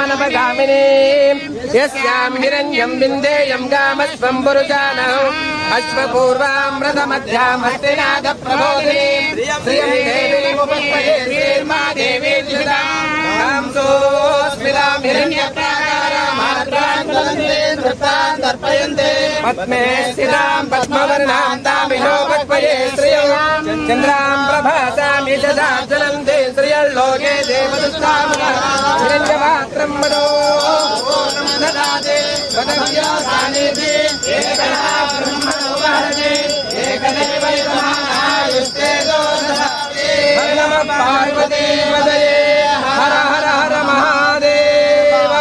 दानवगामिनी यस्यां हिरण्यं विन्देयं गामस्वं पुरुषाणः अश्वपूर्वामृतमध्यामस्तिनाद प्रबोधिनी श्रियं देवीमुपस्महे श्रीर्मा देवी जुषां सोऽस्मितां हिरण्यप्राकारामात्रान् दर्पयन्ते पद्मे स्थितां पद्मवर्णां तामिनो पद्मये श्रियं चन्द्रां प्रभासां यशसा ज्वलन्ते श्रियल्लोके देवदुष्टामः हिरण्यपात्रं मनो ददाते वदव्यासानेति एकदा ब्रह्मणो वहते एकदैवैतमानायुष्टे दोषदाते हर नमः पार्वती वदये हर हर हर महादेव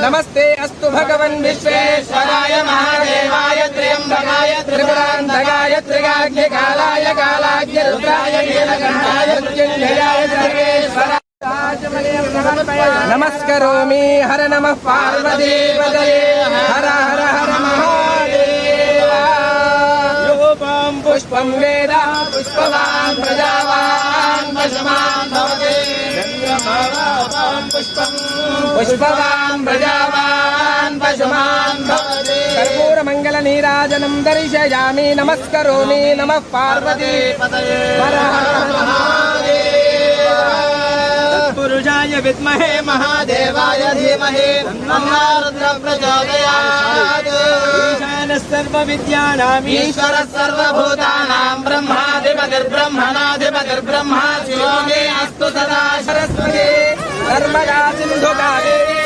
नमस्ते अस्तु भगवन् विश्वेश्वराय महादेवाय त्र्यम्बकाय त्रिपुरान्तकाय त्रिकाग्निकालाय कालाग्नि रुद्राय नीलकण्ठाय मृत्युञ्जयाय सर्वेश्वराय नमस्करोमि हर नमः पार्वती पदये हर हर हर महादेव योपं पुष्पं वेद पुष्पवान् प्रजावान् पशुमान् भवति पुष्पवान् प्रजावान् पशुमान् भवति कर्पूरमङ्गलनीराजनं दर्शयामि नमस्करोमि नमः पार्वती पदये हर हर पुरुषाय विद्महे महादेवाय धीमहि तन्नो रुद्रः प्रचोदयात् ईशानः सर्वविद्यानाम् ईश्वरः सर्वभूतानां ब्रह्माधिपतिर्ब्रह्मणाधिपतिर्ब्रह्मा शिवो मे अस्तु सदा सरस्वती नर्मदा सिन्धु कावेरी